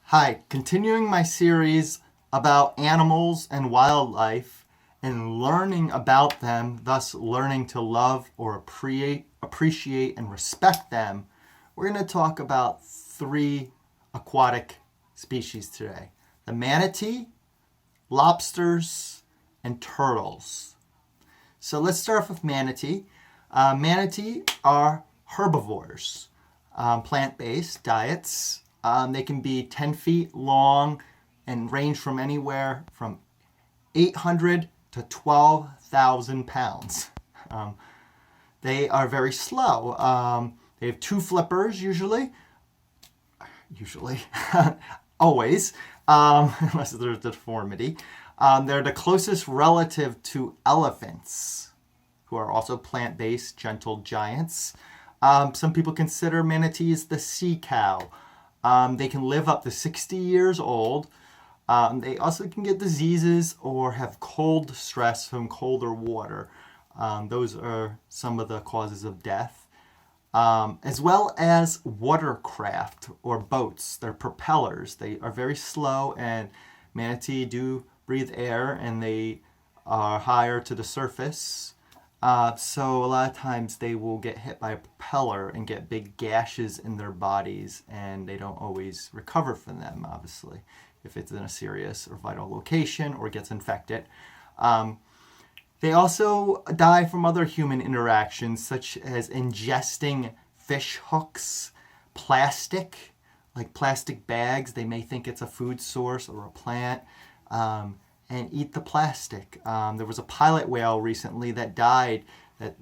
Hi, continuing my series about animals and wildlife and learning about them, thus learning to love or appreciate and respect them. We're going to talk about three aquatic species today: the manatee, lobsters, and turtles. So let's start off with manatee. Manatee are herbivores, plant-based diets. They can be 10 feet long and range from anywhere from 800 to 12,000 pounds. Um, they are very slow. They have two flippers usually, always, unless there's deformity. They're the closest relative to elephants, who are also plant-based, gentle giants. Some people consider manatees the sea cow. They can live up to 60 years old. They also can get diseases or have cold stress from colder water. Those are some of the causes of death. As well as watercraft or boats. They're propellers. They are very slow, and manatee do breathe air, and they are higher to the surface. So a lot of times they will get hit by a propeller and get big gashes in their bodies, and they don't always recover from them, obviously, if it's in a serious or vital location or gets infected. They also die from other human interactions, such as ingesting fish hooks, plastic, like plastic bags. They may think it's a food source or a plant, and eat the plastic. There was a pilot whale recently that died that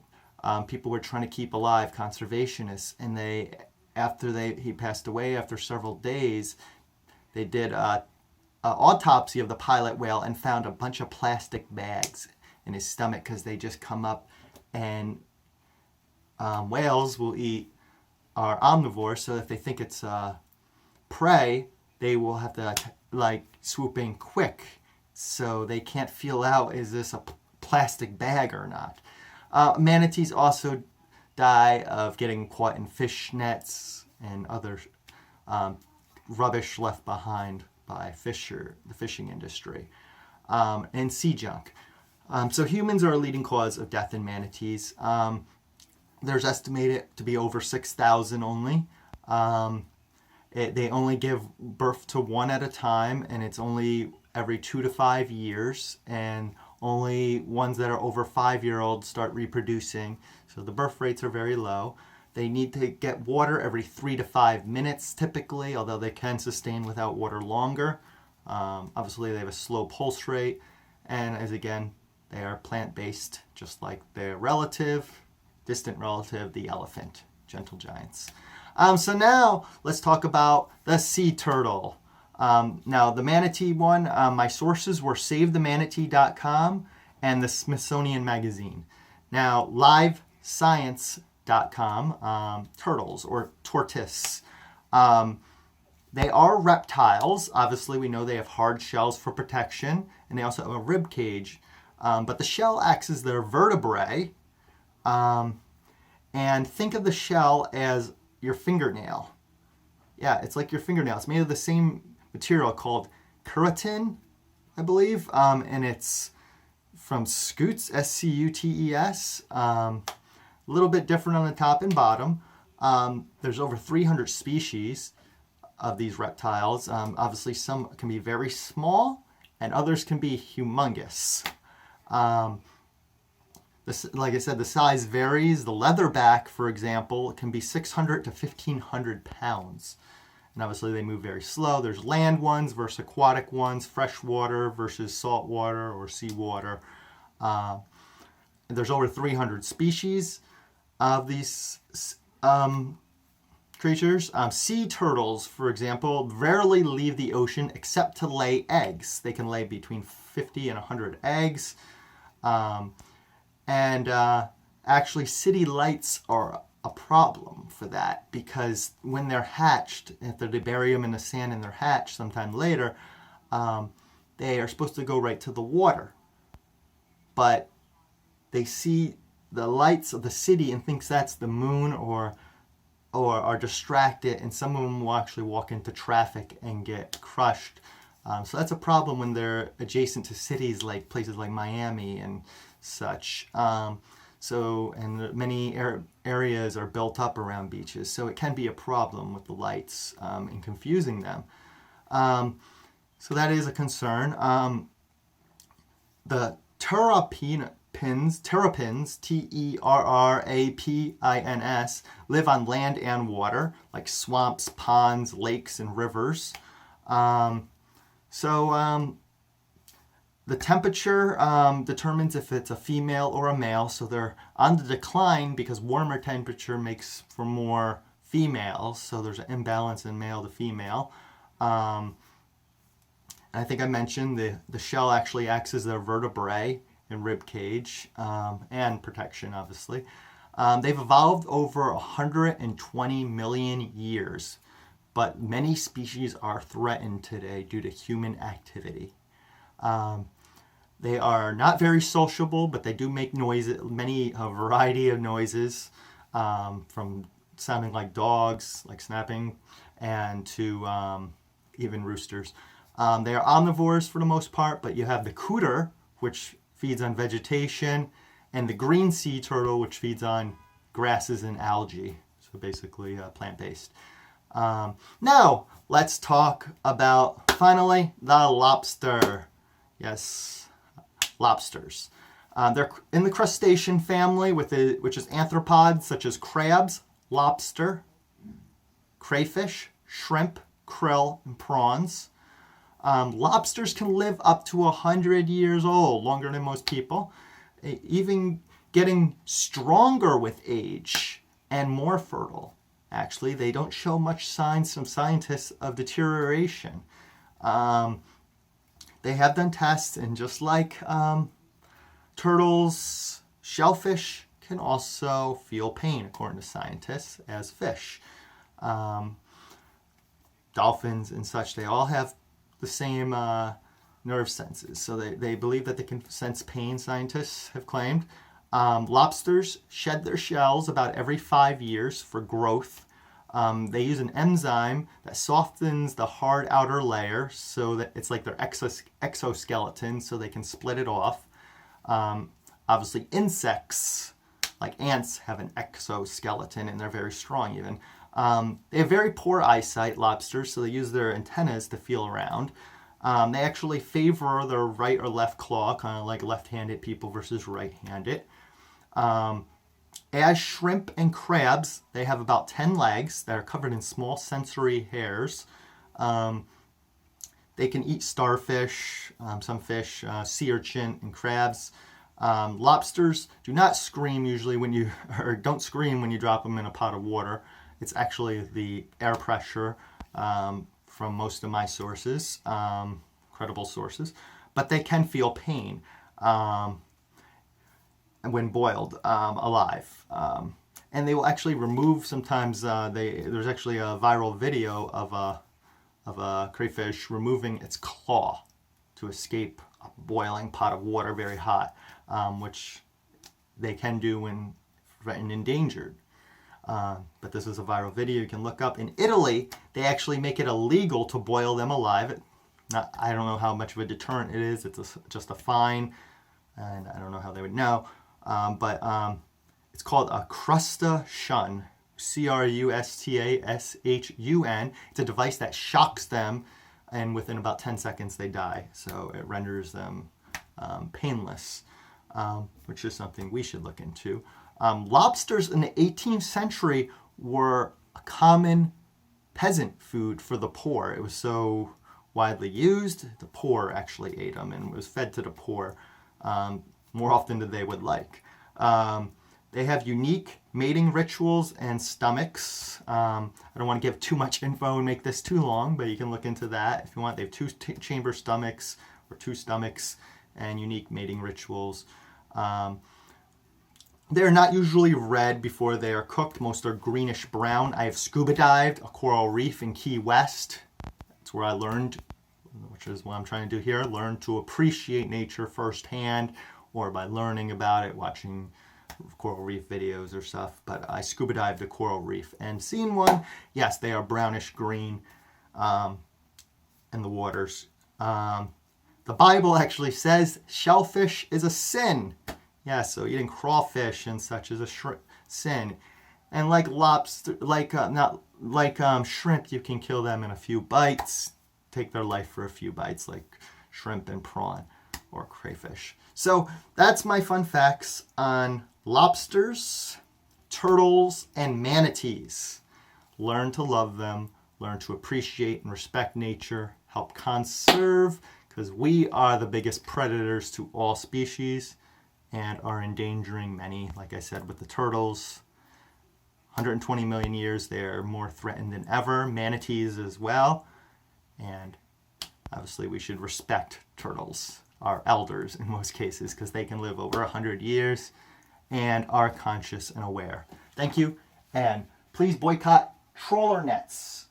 people were trying to keep alive, conservationists, and he passed away after several days, they did an autopsy of the pilot whale and found a bunch of plastic bags in his stomach because they just come up, and whales will eat are omnivores, so if they think it's prey, they will have to swoop in quick, so they can't feel out, is this a plastic bag or not. Manatees also die of getting caught in fish nets and other rubbish left behind by the fishing industry, and sea junk. So humans are a leading cause of death in manatees. There's estimated to be over 6,000 only. They only give birth to one at a time, and it's only every 2 to 5 years, and only ones that are over 5-year-olds start reproducing. So the birth rates are very low. They need to get water every 3 to 5 minutes typically, although they can sustain without water longer. Obviously, they have a slow pulse rate, and they are plant-based, just like their distant relative, the elephant, gentle giants. So now let's talk about the sea turtle. Now the manatee one, my sources were SaveTheManatee.com and the Smithsonian Magazine. Now LiveScience.com, turtles or tortoise. They are reptiles. Obviously, we know they have hard shells for protection, and they also have a rib cage. But the shell acts as their vertebrae. And think of the shell as your fingernail. Yeah, it's like your fingernail. It's made of the same material called keratin, I believe. And it's from scutes, SCUTES. A little bit different on the top and bottom. There's over 300 species of these reptiles. Obviously, some can be very small, and others can be humongous. Like I said, the size varies. The leatherback, for example, can be 600 to 1,500 pounds. And obviously they move very slow. There's land ones versus aquatic ones, freshwater versus saltwater or seawater. There's over 300 species of these creatures. Sea turtles, for example, rarely leave the ocean except to lay eggs. They can lay between 50 and 100 eggs. And actually, city lights are a problem for that, because when they're hatched, after they bury them in the sand and they're hatched sometime later, they are supposed to go right to the water. But they see the lights of the city and thinks that's the moon or or are distracted, and some of them will actually walk into traffic and get crushed. So that's a problem when they're adjacent to cities like places like Miami and such. And many areas are built up around beaches, so it can be a problem with the lights and confusing them. So that is a concern. The terrapins, Terrapins, live on land and water, like swamps, ponds, lakes, and rivers. The temperature determines if it's a female or a male, so they're on the decline because warmer temperature makes for more females, so there's an imbalance in male to female. I think I mentioned the shell actually acts as their vertebrae and rib cage and protection, obviously. They've evolved over 120 million years, but many species are threatened today due to human activity. They are not very sociable, but they do make noises, a variety of noises, from sounding like dogs, like snapping, and to even roosters. They are omnivores for the most part, but you have the cooter, which feeds on vegetation, and the green sea turtle, which feeds on grasses and algae, so basically plant-based. Now, let's talk about, finally, the lobster. Yes, lobsters. They're in the crustacean family, which is arthropods such as crabs, lobster, crayfish, shrimp, krill, and prawns. Lobsters can live up to 100 years old, longer than most people, even getting stronger with age and more fertile. Actually, they don't show much signs from scientists of deterioration. They have done tests, and just like turtles, shellfish can also feel pain, according to scientists, as fish. Dolphins and such, they all have the same nerve senses. So they believe that they can sense pain, scientists have claimed. Lobsters shed their shells about every 5 years for growth. They use an enzyme that softens the hard outer layer so that it's like their exoskeleton, so they can split it off. Obviously, insects like ants have an exoskeleton, and they're very strong even. They have very poor eyesight, lobsters, so they use their antennas to feel around. They actually favor their right or left claw, kind of like left-handed people versus right-handed. As shrimp and crabs, they have about 10 legs that are covered in small sensory hairs. They can eat starfish, some fish, sea urchin, and crabs. Lobsters do not scream usually don't scream when you drop them in a pot of water. It's actually the air pressure from most of my sources, credible sources, but they can feel pain when boiled alive. And they will actually remove sometimes, there's actually a viral video of a crayfish removing its claw to escape a boiling pot of water very hot, which they can do when endangered. But this is a viral video you can look up. In Italy, they actually make it illegal to boil them alive. I don't know how much of a deterrent it is. It's just a fine, and I don't know how they would know. But it's called a crustashun, crustashun. It's a device that shocks them, and within about 10 seconds they die. So it renders them painless, which is something we should look into. Lobsters in the 18th century were a common peasant food for the poor. It was so widely used, the poor actually ate them, and was fed to the poor more often than they would like. They have unique mating rituals and stomachs. I don't want to give too much info and make this too long, but you can look into that if you want. They have two-chamber stomachs, or two stomachs, and unique mating rituals. They're not usually red before they are cooked. Most are greenish brown. I have scuba dived a coral reef in Key West. That's where I learned, which is what I'm trying to do here, learn to appreciate nature firsthand, or by learning about it, watching coral reef videos or stuff, but I scuba dived a coral reef and seen one. Yes, they are brownish green in the waters. The Bible actually says shellfish is a sin. Yeah, so eating crawfish and such is a sin. And like lobster, shrimp, you can kill them in a few bites, take their life for a few bites, like shrimp and prawn or crayfish. So that's my fun facts on lobsters, turtles, and manatees. Learn to love them, learn to appreciate and respect nature, help conserve, because we are the biggest predators to all species and are endangering many. Like I said, with the turtles, 120 million years, they're more threatened than ever. Manatees as well. And obviously we should respect turtles, our elders in most cases, because they can live over 100 years and are conscious and aware. Thank you. And please boycott trawler nets.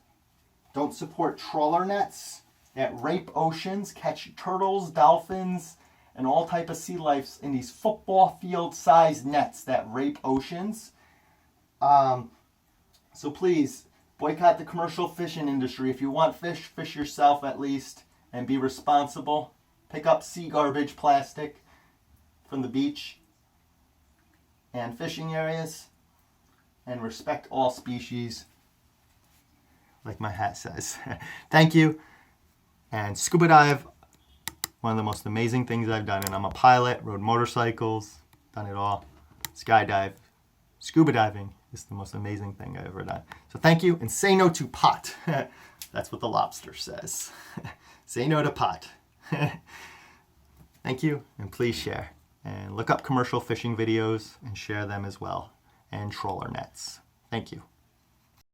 Don't support trawler nets that rape oceans, catch turtles, dolphins, and all type of sea life in these football field sized nets that rape oceans. So please boycott the commercial fishing industry. If you want fish, fish yourself at least, and be responsible. Pick up sea garbage, plastic from the beach and fishing areas, and respect all species, like my hat says. Thank you. And scuba dive, one of the most amazing things I've done. And I'm a pilot, rode motorcycles, done it all. Skydive, scuba diving is the most amazing thing I've ever done. So thank you, and say no to pot. That's what the lobster says. Say no to pot. Thank you, and please share. And look up commercial fishing videos and share them as well. And trawler nets. Thank you.